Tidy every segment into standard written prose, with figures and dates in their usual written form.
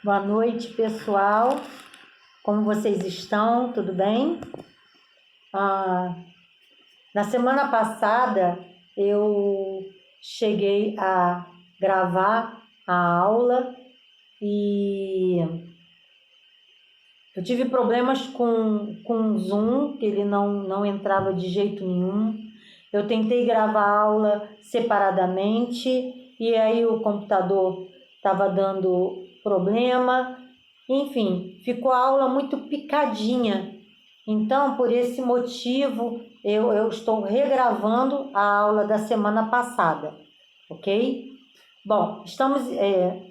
Boa noite, pessoal. Como vocês estão? Tudo bem? Na semana passada, eu cheguei a gravar a aula e eu tive problemas com o Zoom, que ele não entrava de jeito nenhum. Eu tentei gravar a aula separadamente e aí o computador estava dando problema. Enfim, ficou a aula muito picadinha. Então, por esse motivo, eu estou regravando a aula da semana passada, ok? Bom, estamos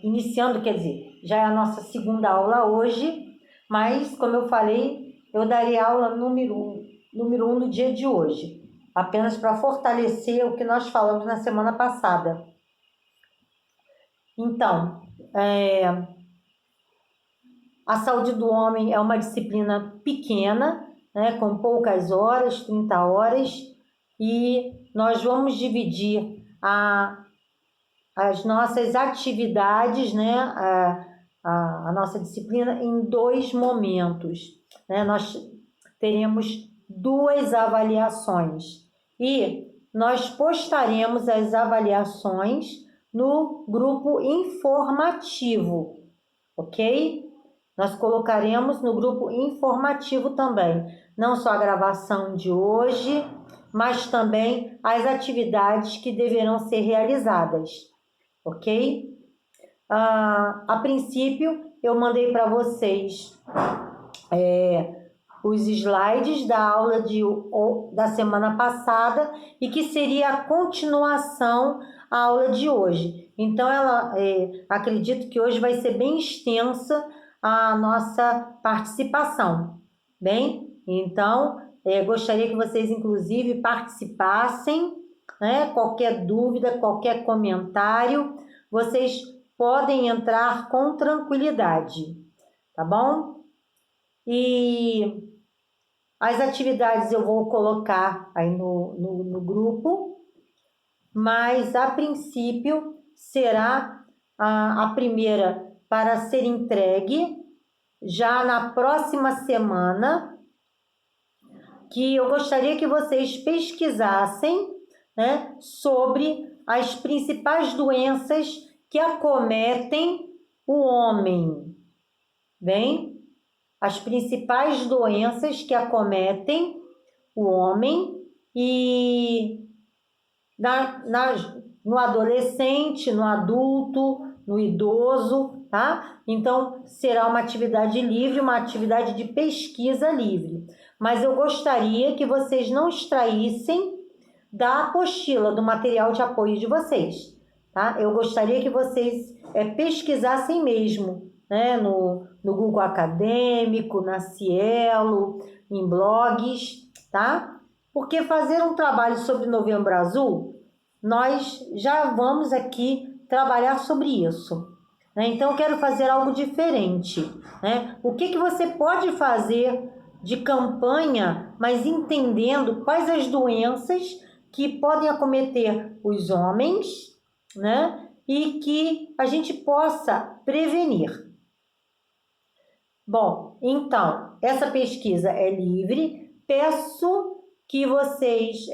iniciando, quer dizer, já é a nossa segunda aula hoje, mas, como eu falei, eu darei aula número um no dia de hoje, apenas para fortalecer o que nós falamos na semana passada. Então, a saúde do homem é uma disciplina pequena, né, com poucas horas, 30 horas, e nós vamos dividir as nossas atividades, né, a nossa disciplina em 2 momentos. Né? Nós teremos 2 avaliações e nós postaremos as avaliações no grupo informativo, ok? Nós colocaremos no grupo informativo também, não só a gravação de hoje, mas também as atividades que deverão ser realizadas, ok? A princípio, eu mandei para vocês os slides da aula da semana passada e que seria a continuação à aula de hoje. Então, acredito que hoje vai ser bem extensa a nossa participação. Bem, então, gostaria que vocês, inclusive, participassem, né? Qualquer dúvida, qualquer comentário, vocês podem entrar com tranquilidade, tá bom? E as atividades eu vou colocar aí no grupo, mas a princípio será a primeira para ser entregue já na próxima semana, que eu gostaria que vocês pesquisassem, né, sobre as principais doenças que acometem o homem. Bem, as principais doenças que acometem o homem e no adolescente, no adulto, no idoso, tá? Então, será uma atividade livre, uma atividade de pesquisa livre. Mas eu gostaria que vocês não extraíssem da apostila, do material de apoio de vocês, tá? Eu gostaria que vocês pesquisassem mesmo, né? No Google Acadêmico, na Cielo, em blogs, tá? Porque fazer um trabalho sobre Novembro Azul, nós já vamos aqui trabalhar sobre isso, né? Então, eu quero fazer algo diferente, né? O que você pode fazer de campanha, mas entendendo quais as doenças que podem acometer os homens, né? E que a gente possa prevenir. Bom, então, essa pesquisa é livre. Peço que vocês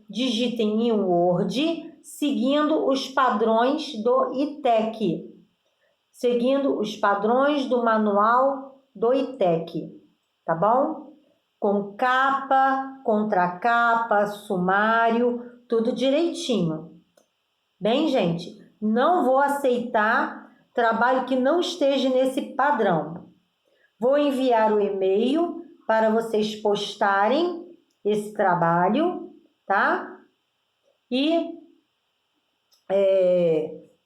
digitem em Word, seguindo os padrões do ITEC, seguindo os padrões do manual do ITEC, tá bom? Com capa, contracapa, sumário, tudo direitinho. Bem, gente, não vou aceitar trabalho que não esteja nesse padrão. Vou enviar o e-mail para vocês postarem esse trabalho, tá? E,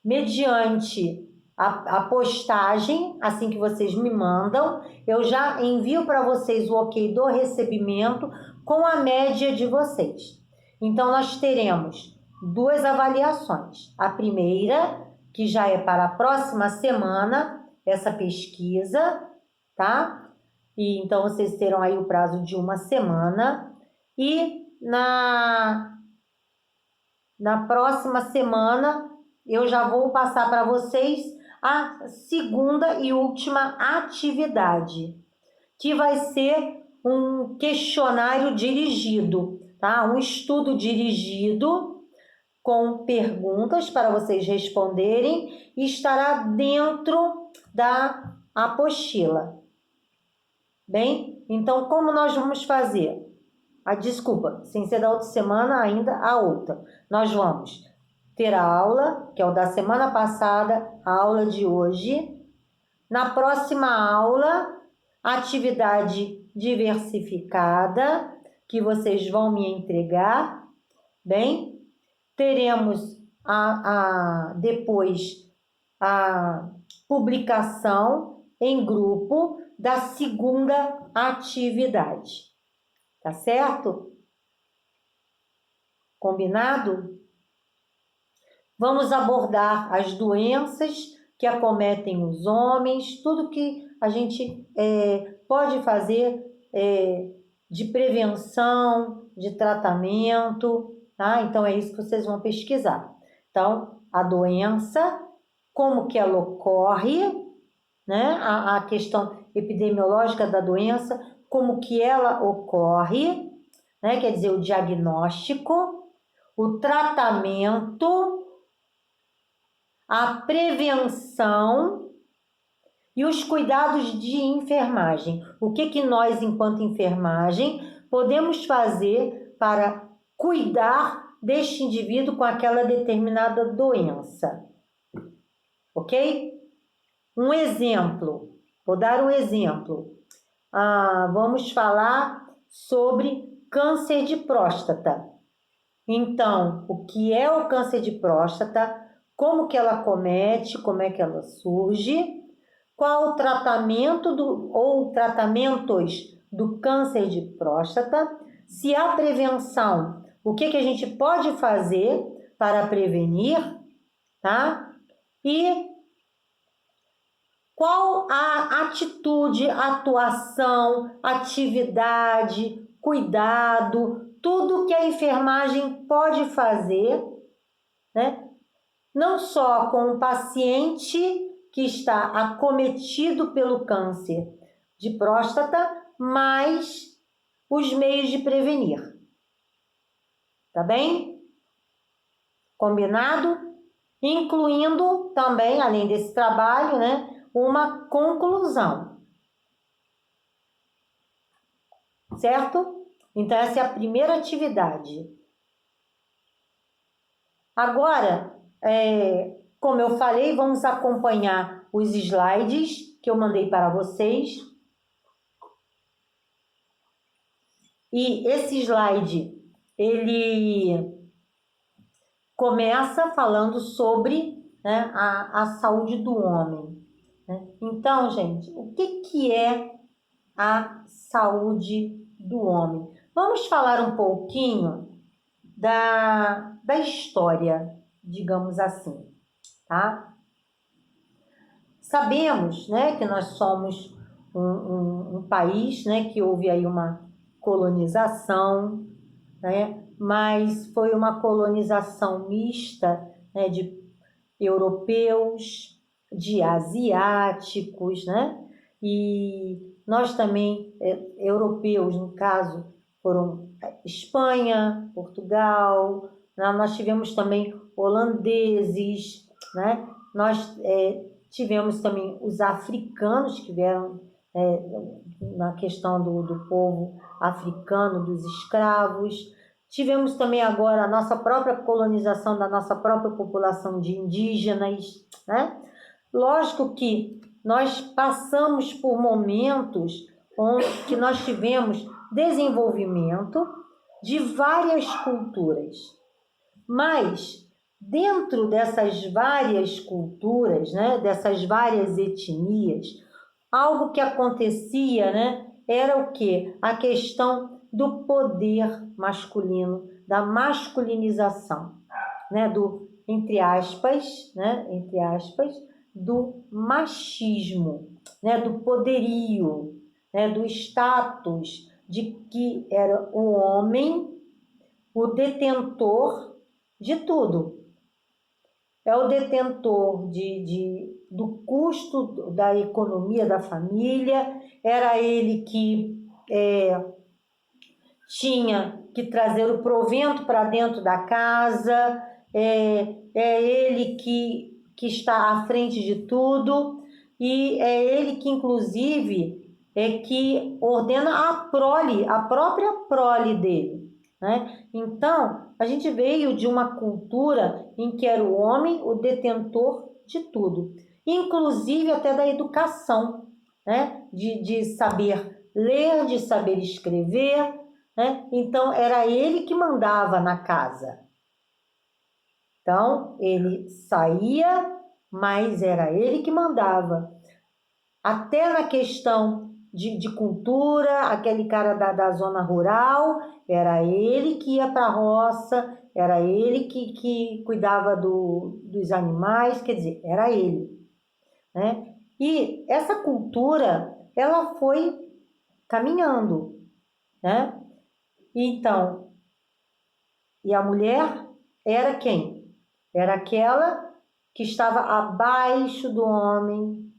mediante a postagem, assim que vocês me mandam, eu já envio para vocês o ok do recebimento com a média de vocês. Então, nós teremos 2 avaliações. A primeira, que já é para a próxima semana, essa pesquisa, tá? E então, vocês terão aí o prazo de 1 semana. E na próxima semana, eu já vou passar para vocês a segunda e última atividade, que vai ser um questionário dirigido, tá? Um estudo dirigido com perguntas para vocês responderem e estará dentro da apostila. Bem, então como nós vamos fazer? Desculpa, sem ser da outra semana, ainda a outra. Nós vamos ter a aula, que é o da semana passada, a aula de hoje. Na próxima aula, atividade diversificada, que vocês vão me entregar, bem? Teremos depois a publicação em grupo da segunda atividade. Tá certo? Combinado? Vamos abordar as doenças que acometem os homens, tudo que a gente pode fazer de prevenção, de tratamento, tá? Então, é isso que vocês vão pesquisar. Então, a doença, como que ela ocorre, né? A questão epidemiológica da doença, como que ela ocorre, né? Quer dizer, o diagnóstico, o tratamento, a prevenção e os cuidados de enfermagem. O que nós, enquanto enfermagem, podemos fazer para cuidar deste indivíduo com aquela determinada doença. Ok? Um exemplo, vou dar um exemplo. Vamos falar sobre câncer de próstata. Então, o que é o câncer de próstata? Como que ela acomete? Como é que ela surge? Qual o tratamento ou tratamentos do câncer de próstata? Se há prevenção, o que a gente pode fazer para prevenir, tá? E qual a atitude, atuação, atividade, cuidado, tudo que a enfermagem pode fazer, né? Não só com o paciente que está acometido pelo câncer de próstata, mas os meios de prevenir. Tá bem? Combinado? Incluindo também, além desse trabalho, né, uma conclusão. Certo? Então, essa é a primeira atividade. Agora, como eu falei, vamos acompanhar os slides que eu mandei para vocês. E esse slide, ele começa falando sobre, né, a saúde do homem. Né? Então, gente, o que é a saúde do homem? Vamos falar um pouquinho da história, digamos assim, tá? Sabemos, né, que nós somos um país, né, que houve aí uma colonização, né, mas foi uma colonização mista, né, de europeus, de asiáticos, né, e nós também, europeus, no caso, foram Espanha, Portugal, né? Nós tivemos também holandeses, né? Nós tivemos também os africanos que vieram na questão do povo africano, dos escravos. Tivemos também agora a nossa própria colonização da nossa própria população de indígenas, né? Lógico que nós passamos por momentos que nós tivemos desenvolvimento de várias culturas, mas dentro dessas várias culturas, né, dessas várias etnias, algo que acontecia, né, era o quê? A questão do poder masculino, da masculinização, né, entre aspas, do machismo, né, do poderio, né, do status de que era o homem o detentor de tudo. É o detentor de do custo da economia da família, era ele que tinha que trazer o provento para dentro da casa, é ele que está à frente de tudo, e é ele que, inclusive, que ordena a própria prole dele, né? Então, a gente veio de uma cultura em que era o homem o detentor de tudo, inclusive até da educação, né? De saber ler, de saber escrever, né? Então, era ele que mandava na casa. Então, ele saía, mas era ele que mandava. Até na questão de cultura, aquele cara da zona rural, era ele que ia para a roça, era ele que cuidava dos animais, quer dizer, era ele, né? E essa cultura, ela foi caminhando, né? Então, e a mulher era quem? Era aquela que estava abaixo do homem,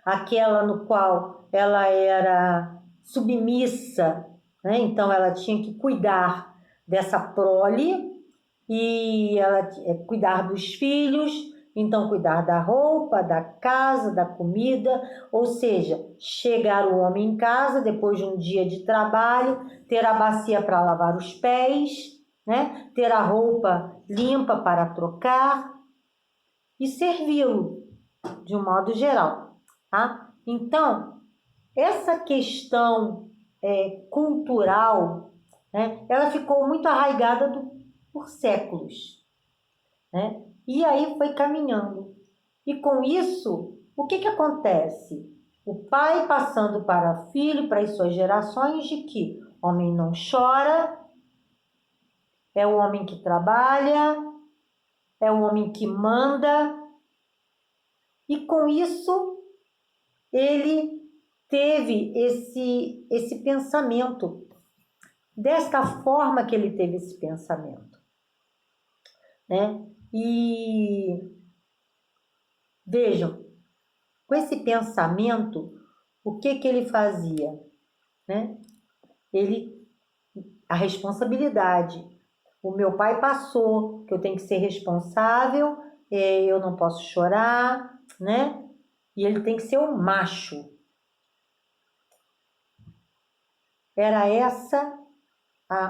aquela no qual ela era submissa, né? Então ela tinha que cuidar dessa prole e ela cuidar dos filhos, então cuidar da roupa, da casa, da comida, ou seja, chegar o homem em casa depois de um dia de trabalho, ter a bacia para lavar os pés, né? Ter a roupa limpa para trocar e servi-lo de um modo geral, tá? Então, essa questão cultural, né, ela ficou muito arraigada por séculos, né? E aí foi caminhando. E com isso, o que acontece? O pai passando para filho, para as suas gerações, de que homem não chora, é o homem que trabalha, é o homem que manda, e com isso ele teve esse pensamento, desta forma que ele teve esse pensamento, né? E vejam, com esse pensamento, o que ele fazia, né? A responsabilidade. O meu pai passou, que eu tenho que ser responsável, eu não posso chorar, né? E ele tem que ser um macho. Era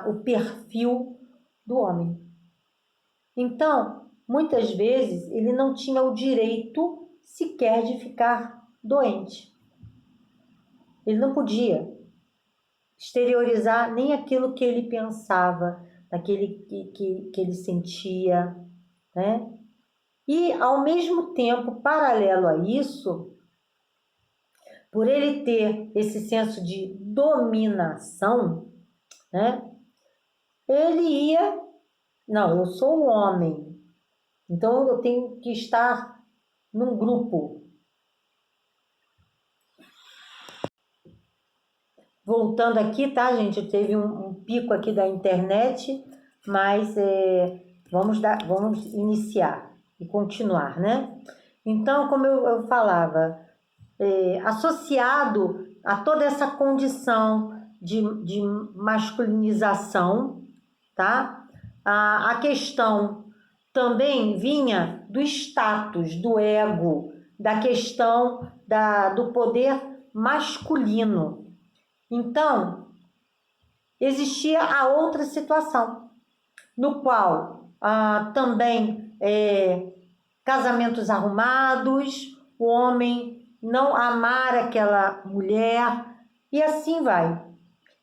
o perfil do homem. Então, muitas vezes, ele não tinha o direito sequer de ficar doente. Ele não podia exteriorizar nem aquilo que ele pensava, aquele que ele sentia, né? E, ao mesmo tempo, paralelo a isso, por ele ter esse senso de dominação, né? Ele ia, não, eu sou um homem, então eu tenho que estar num grupo. Voltando aqui, tá, gente? Teve um pico aqui da internet, mas vamos iniciar e continuar, né? Então, como eu falava, associado a toda essa condição de masculinização, tá? A questão também vinha do status, do ego, da questão do poder masculino. Então, existia a outra situação, no qual também casamentos arrumados, o homem não amar aquela mulher, e assim vai.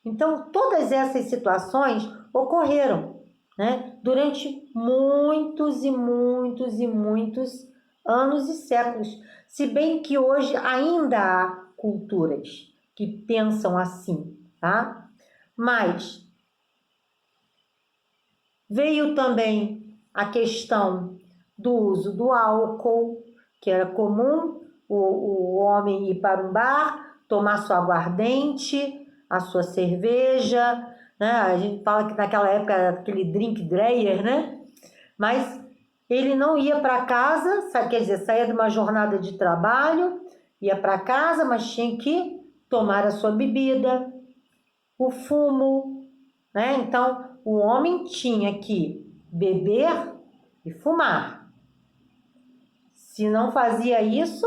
Então, todas essas situações ocorreram, né, durante muitos e muitos e muitos anos e séculos, se bem que hoje ainda há culturas que pensam assim, tá? Mas veio também a questão do uso do álcool, que era comum o homem ir para um bar, tomar sua aguardente, a sua cerveja, né? A gente fala que naquela época era aquele drink dreyer, né? Mas Ele não ia para casa, quer dizer, saía de uma jornada de trabalho, ia para casa, mas tinha que tomar a sua bebida, o fumo, né? Então, o homem tinha que beber e fumar. Se não fazia isso,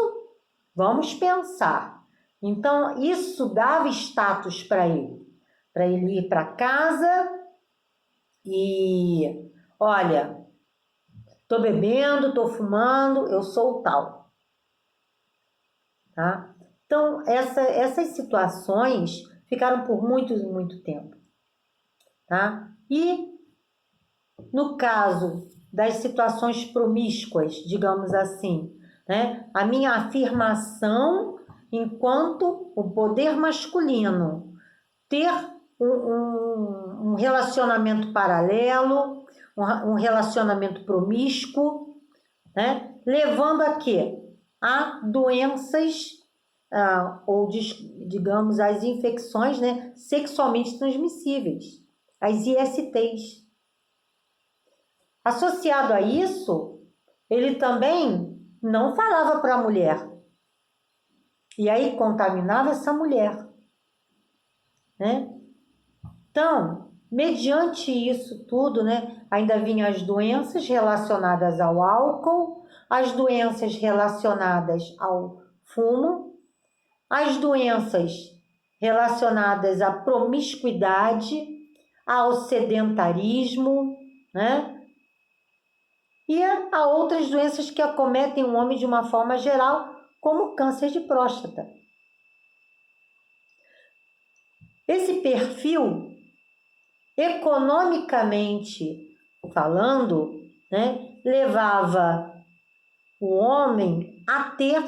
vamos pensar. Então, isso dava status para ele ir para casa e, olha, tô bebendo, tô fumando, eu sou o tal, tá? Então, essas situações ficaram por muito tempo, tá? E no caso das situações promíscuas, digamos assim, né? A minha afirmação enquanto o poder masculino ter um relacionamento paralelo, um relacionamento promíscuo, né? Levando a quê? A doenças, ou digamos, as infecções, né? Sexualmente transmissíveis, as ISTs. Associado a isso, ele também não falava para a mulher. E aí contaminava essa mulher, né? Então, mediante isso tudo, né, ainda vinham as doenças relacionadas ao álcool, as doenças relacionadas ao fumo, as doenças relacionadas à promiscuidade, ao sedentarismo, né? E a outras doenças que acometem o homem de uma forma geral, como o câncer de próstata. Esse perfil, economicamente falando, né, levava o homem a ter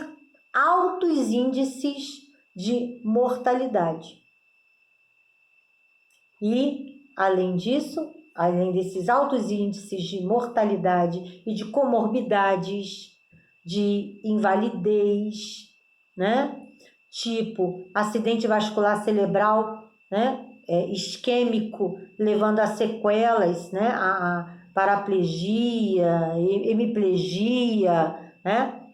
altos índices de mortalidade. E, além disso, além desses altos índices de mortalidade e de comorbidades, de invalidez, né? Tipo acidente vascular cerebral, né? Isquêmico, levando a sequelas, né? A paraplegia, hemiplegia, né?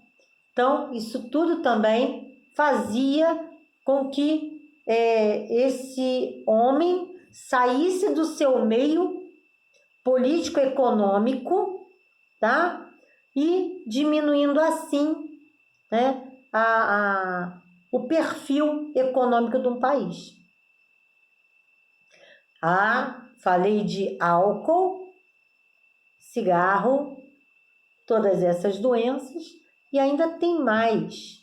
Então, isso tudo também fazia com que esse homem saísse do seu meio político-econômico, tá? E diminuindo assim, né, o perfil econômico de um país. Falei de álcool, cigarro, todas essas doenças, e ainda tem mais,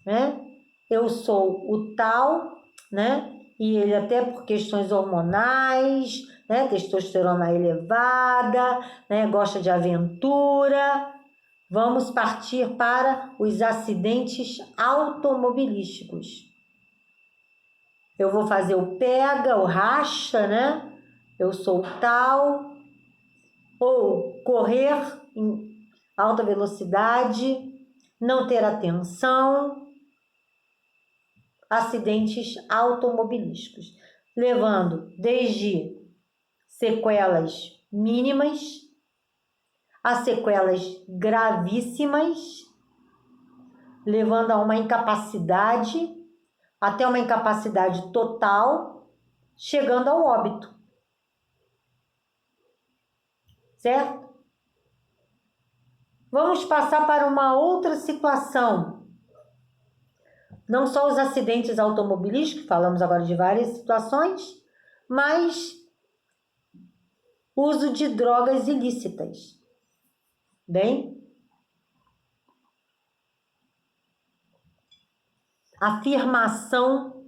né? Eu sou o tal, né? E ele até por questões hormonais, né? Testosterona elevada, né? Gosta de aventura. Vamos partir para os acidentes automobilísticos. Eu vou fazer o pega, o racha, né? Eu sou o tal. Ou correr em alta velocidade, não ter atenção. Acidentes automobilísticos, levando desde sequelas mínimas a sequelas gravíssimas, levando a uma incapacidade, até uma incapacidade total, chegando ao óbito. Certo? Vamos passar para uma outra situação. Não só os acidentes automobilísticos, falamos agora de várias situações, mas uso de drogas ilícitas. Bem, afirmação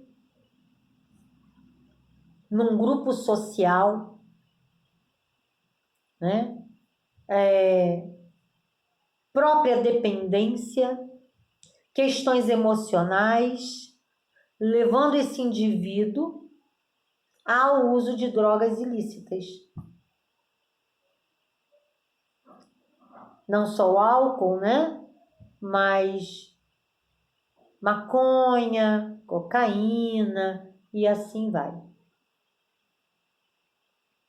num grupo social, né? Própria dependência, questões emocionais, levando esse indivíduo ao uso de drogas ilícitas. Não só o álcool, né? Mas maconha, cocaína e assim vai.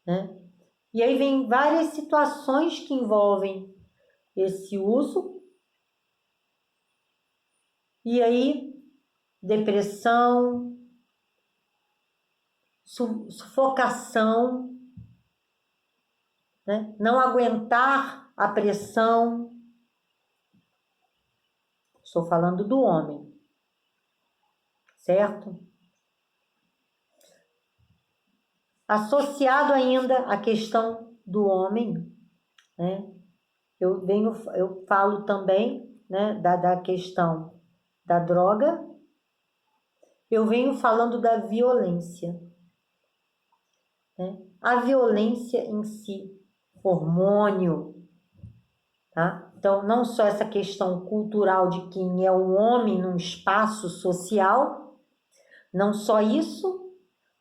Né? E aí vem várias situações que envolvem esse uso. E aí, depressão, sufocação, né? Não aguentar a pressão. Estou falando do homem, certo? Associado ainda à questão do homem, né? Eu falo também, né, da questão da droga, eu venho falando da violência, né? A violência em si, hormônio, tá? Então, não só essa questão cultural de quem é o homem num espaço social, não só isso,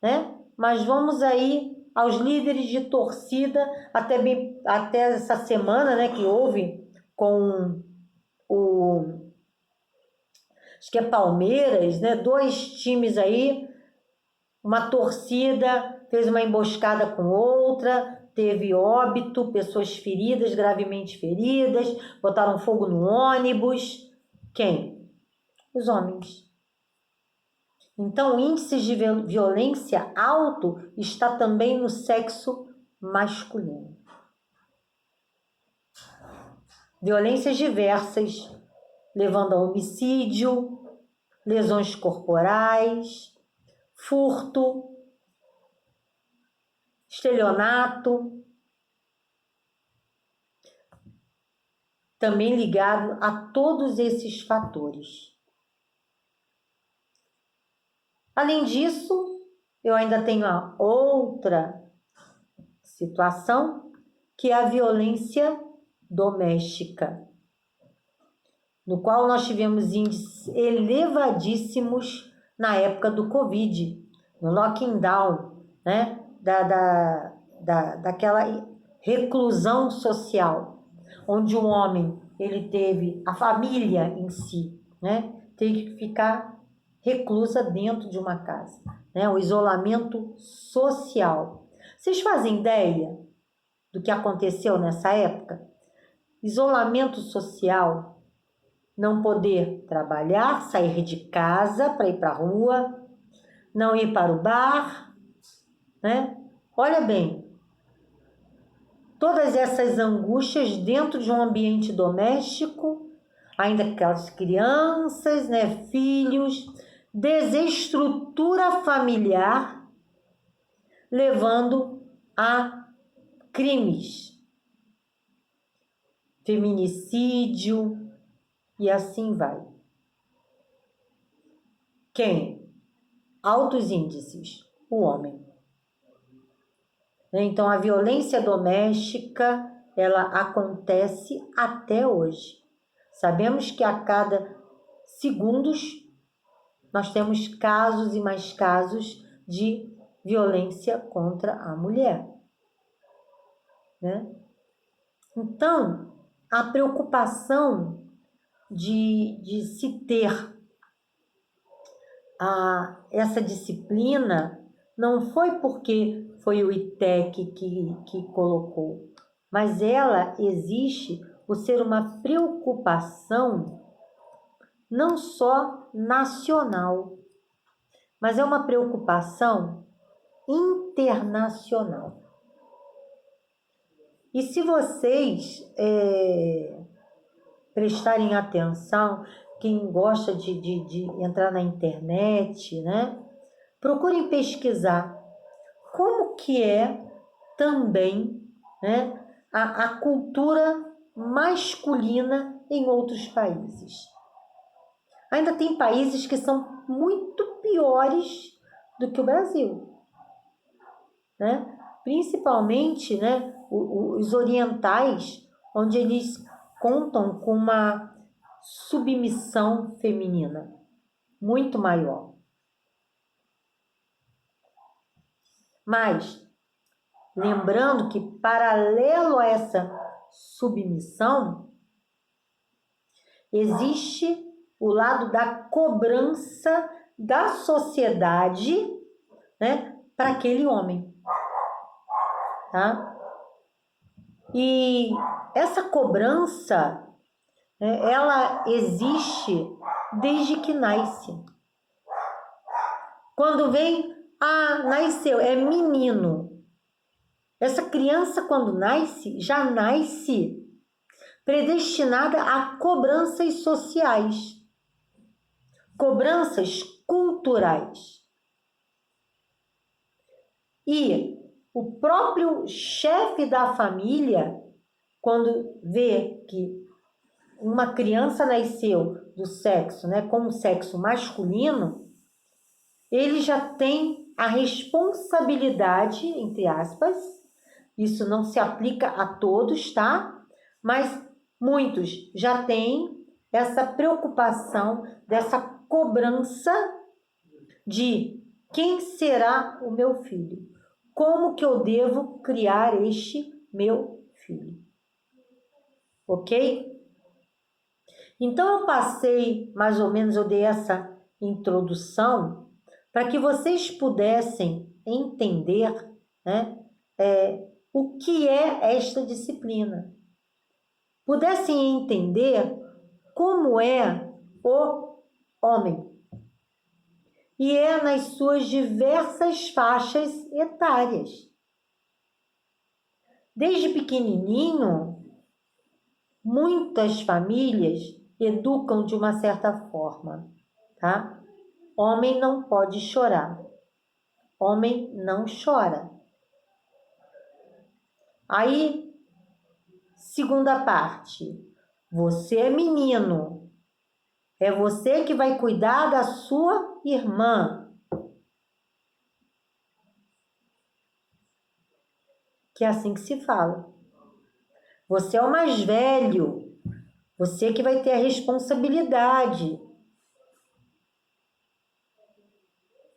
né? Mas vamos aí aos líderes de torcida, até essa semana, né, que houve com acho que é Palmeiras, né? 2 times aí, uma torcida fez uma emboscada com outra, teve óbito, pessoas feridas, gravemente feridas, botaram fogo no ônibus. Quem? Os homens. Então, o índice de violência alto está também no sexo masculino. Violências diversas, levando a homicídio, lesões corporais, furto, estelionato, também ligado a todos esses fatores. Além disso, eu ainda tenho a outra situação, que é a violência doméstica, no qual nós tivemos índices elevadíssimos na época do Covid, no lockdown, né? Daquela reclusão social, onde o homem, ele teve, a família em si, né? Teve que ficar reclusa dentro de uma casa, né? O isolamento social. Vocês fazem ideia do que aconteceu nessa época? Isolamento social, não poder trabalhar, sair de casa para ir para a rua, não ir para o bar, né? Olha bem, todas essas angústias dentro de um ambiente doméstico, ainda aquelas crianças, né, filhos, desestrutura familiar, levando a crimes, feminicídio e assim vai. Quem? Altos índices, o homem. Então, a violência doméstica, ela acontece até hoje. Sabemos que a cada segundos nós temos casos e mais casos de violência contra a mulher, né? Então, a preocupação de se ter essa disciplina não foi porque foi o ITEC que colocou, mas ela existe por ser uma preocupação não só nacional, mas é uma preocupação internacional. E se vocês prestarem atenção, quem gosta de entrar na internet, né? Procurem pesquisar como que é também, né, a cultura masculina em outros países. Ainda tem países que são muito piores do que o Brasil, né? Principalmente, né, os orientais, onde eles contam com uma submissão feminina muito maior. Mas, lembrando que, paralelo a essa submissão, existe o lado da cobrança da sociedade, né, para aquele homem, tá? E essa cobrança, né, ela existe desde que nasce. Quando vem, nasceu, é menino. Essa criança, quando nasce, já nasce predestinada a cobranças sociais, cobranças culturais. E o próprio chefe da família, quando vê que uma criança nasceu do sexo, né, com o sexo masculino, ele já tem a responsabilidade, entre aspas, isso não se aplica a todos, tá? Mas muitos já têm essa preocupação, dessa cobrança de quem será o meu filho? Como que eu devo criar este meu filho? Ok? Então eu passei, mais ou menos, eu dei essa introdução para que vocês pudessem entender, né, o que é esta disciplina. Pudessem entender como é o homem. E é nas suas diversas faixas etárias. Desde pequenininho, muitas famílias educam de uma certa forma, tá? Homem não pode chorar. Homem não chora. Aí, segunda parte. Você é menino. É você que vai cuidar da sua irmã. Que é assim que se fala. Você é o mais velho. Você que vai ter a responsabilidade.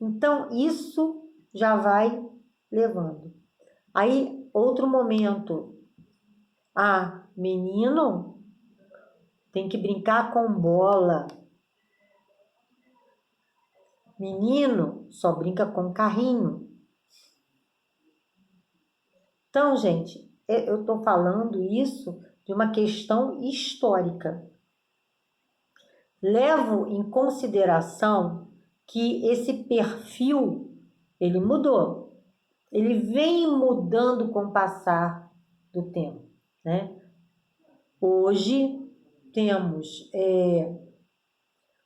Então, isso já vai levando. Aí, outro momento. Menino tem que brincar com bola. Menino só brinca com carrinho. Então, gente, eu estou falando isso de uma questão histórica. Levo em consideração que esse perfil, ele mudou. Ele vem mudando com o passar do tempo, né? Hoje temos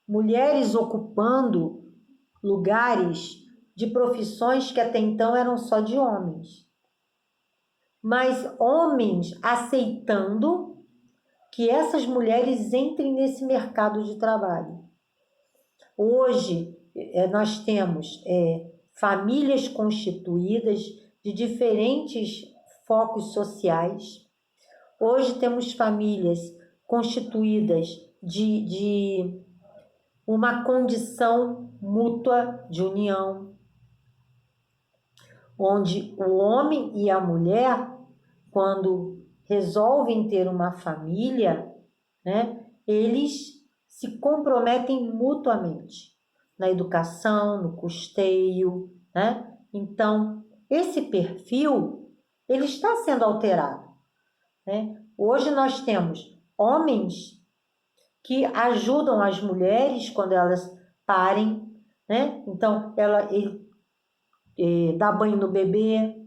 mulheres ocupando lugares de profissões que até então eram só de homens. Mas homens aceitando que essas mulheres entrem nesse mercado de trabalho. Hoje, nós temos famílias constituídas de diferentes focos sociais. Hoje temos famílias constituídas de uma condição mútua de união, onde o homem e a mulher, quando resolvem ter uma família, né, eles se comprometem mutuamente na educação, no custeio, né? Então, esse perfil, ele está sendo alterado, né? Hoje nós temos homens que ajudam as mulheres quando elas parem, né? Então, ele dá banho no bebê,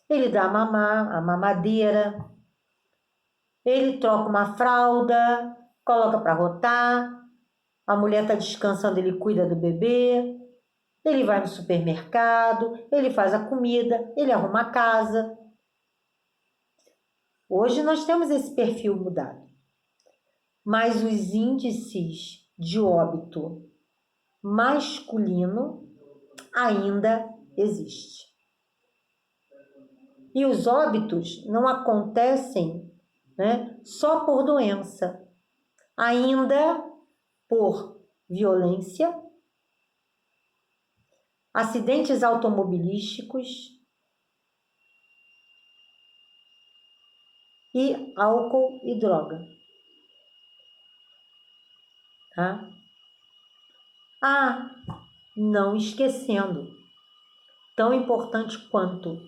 ele dá a mamadeira, ele troca uma fralda, coloca para rotar, a mulher está descansando, ele cuida do bebê, ele vai no supermercado, ele faz a comida, ele arruma a casa. Hoje nós temos esse perfil mudado, mas os índices de óbito masculino ainda existem. E os óbitos não acontecem, né, só por doença, ainda por violência, acidentes automobilísticos e álcool e droga. Tá? Não esquecendo, tão importante quanto